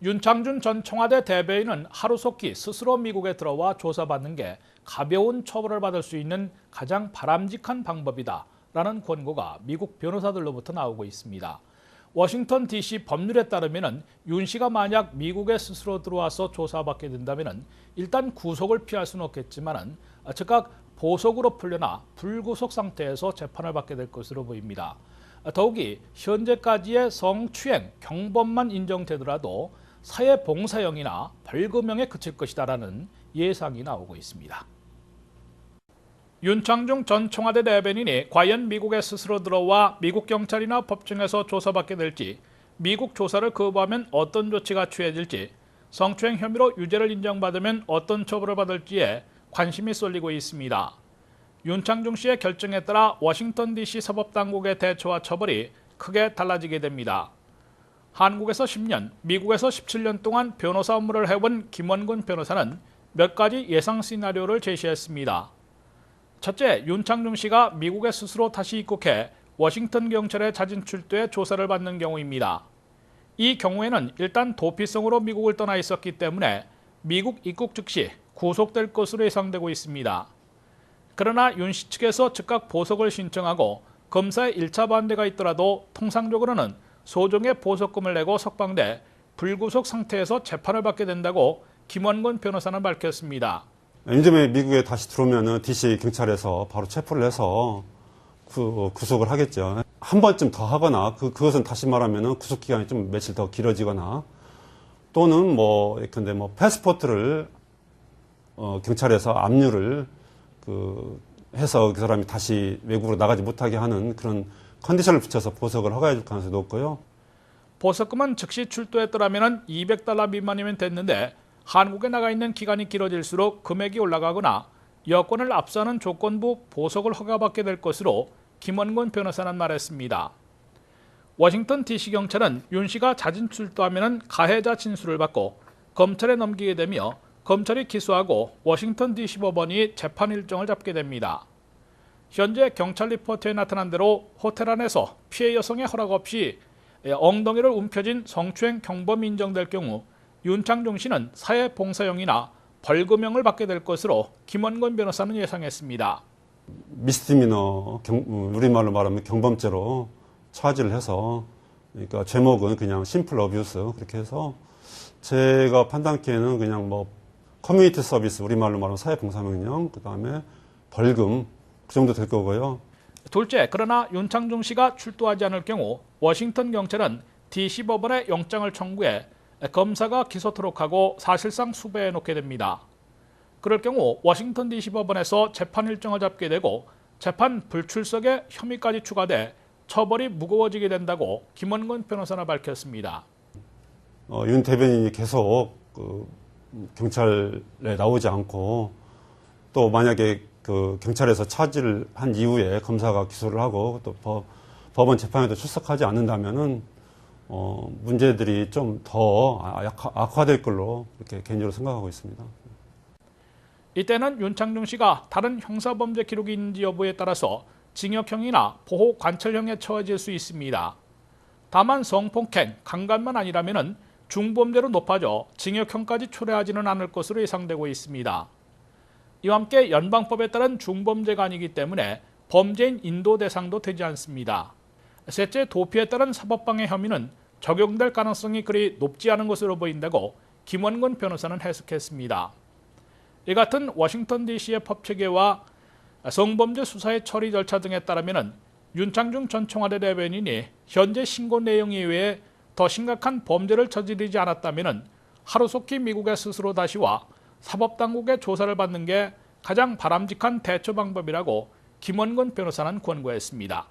윤창준 전 청와대 대변인은 하루속히 스스로 미국에 들어와 조사받는 게 가벼운 처벌을 받을 수 있는 가장 바람직한 방법이다라는 권고가 미국 변호사들로부터 나오고 있습니다. 워싱턴 DC 법률에 따르면 윤 씨가 만약 미국에 스스로 들어와서 조사받게 된다면 일단 구속을 피할 수는 없겠지만 즉각 보석으로 풀려나 불구속 상태에서 재판을 받게 될 것으로 보입니다. 더욱이 현재까지의 성추행, 경범만 인정되더라도 사회봉사형이나 벌금형에 그칠 것이다라는 예상이 나오고 있습니다. 윤창중 전 청와대 대변인이 과연 미국에 스스로 들어와 미국 경찰이나 법정에서 조사받게 될지, 미국 조사를 거부하면 어떤 조치가 취해질지, 성추행 혐의로 유죄를 인정받으면 어떤 처벌을 받을지에 관심이 쏠리고 있습니다. 윤창중 씨의 결정에 따라 워싱턴 DC 사법당국의 대처와 처벌이 크게 달라지게 됩니다. 한국에서 10년, 미국에서 17년 동안 변호사 업무를 해온 김원근 변호사는 몇 가지 예상 시나리오를 제시했습니다. 첫째, 윤창중 씨가 미국에 스스로 다시 입국해 워싱턴 경찰의 자진 출두에 조사를 받는 경우입니다. 이 경우에는 일단 도피성으로 미국을 떠나 있었기 때문에 미국 입국 즉시 구속될 것으로 예상되고 있습니다. 그러나 윤 씨 측에서 즉각 보석을 신청하고 검사의 1차 반대가 있더라도 통상적으로는 소정의 보석금을 내고 석방돼 불구속 상태에서 재판을 받게 된다고 김원근 변호사는 밝혔습니다. 이제 미국에 다시 들어오면 DC 경찰에서 바로 체포를 해서 구속을 하겠죠. 한 번쯤 더 하거나 그것은 다시 말하면 구속 기간이 좀 며칠 더 길어지거나 또는 예컨대 패스포트를 경찰에서 압류를 해서 그 사람이 다시 외국으로 나가지 못하게 하는 그런 컨디션을 붙여서 보석을 허가해 줄 가능성이 높고요. 보석금은 즉시 출두했더라면 $200 미만이면 됐는데 한국에 나가 있는 기간이 길어질수록 금액이 올라가거나 여권을 압수하는 조건부 보석을 허가받게 될 것으로 김원근 변호사는 말했습니다. 워싱턴 DC 경찰은 윤 씨가 자진 출두하면 가해자 진술을 받고 검찰에 넘기게 되며 검찰이 기소하고 워싱턴 DC 법원이 재판 일정을 잡게 됩니다. 현재 경찰 리포트에 나타난 대로 호텔 안에서 피해 여성의 허락 없이 엉덩이를 움켜쥔 성추행 경범 인정될 경우 윤창중 씨는 사회봉사형이나 벌금형을 받게 될 것으로 김원근 변호사는 예상했습니다. 미스디미너, 우리말로 말하면 경범죄로 처지를 해서, 그러니까 제목은 그냥 심플 어뷰스 그렇게 해서 제가 판단하기에는 그냥 커뮤니티 서비스, 우리말로 말하면 사회봉사명령, 그 다음에 벌금 그 정도 될 거고요. 둘째, 그러나 윤창중 씨가 출두하지 않을 경우 워싱턴 경찰은 DC 법원에 영장을 청구해 검사가 기소토록 하고 사실상 수배해 놓게 됩니다. 그럴 경우 워싱턴 DC 법원에서 재판 일정을 잡게 되고 재판 불출석에 혐의까지 추가돼 처벌이 무거워지게 된다고 김원근 변호사는 밝혔습니다. 윤 대변인이 계속 경찰에 나오지 않고 또 만약에 경찰에서 차지를 한 이후에 검사가 기소를 하고 또 법원 재판에도 출석하지 않는다면은 문제들이 좀 더 악화될 걸로 이렇게 개인적으로 생각하고 있습니다. 이때는 윤창중 씨가 다른 형사범죄 기록이 있는지 여부에 따라서 징역형이나 보호 관찰형에 처해질 수 있습니다. 다만 성폭행, 강간만 아니라면 중범죄로 높아져 징역형까지 초래하지는 않을 것으로 예상되고 있습니다. 이와 함께 연방법에 따른 중범죄가 아니기 때문에 범죄인 인도 대상도 되지 않습니다. 셋째, 도피에 따른 사법방해 혐의는 적용될 가능성이 그리 높지 않은 것으로 보인다고 김원근 변호사는 해석했습니다. 이 같은 워싱턴 DC의 법체계와 성범죄 수사의 처리 절차 등에 따르면 윤창중 전 청와대 대변인이 현재 신고 내용 이외에 더 심각한 범죄를 저지르지 않았다면 하루속히 미국에 스스로 다시 와 사법당국의 조사를 받는 게 가장 바람직한 대처 방법이라고 김원근 변호사는 권고했습니다.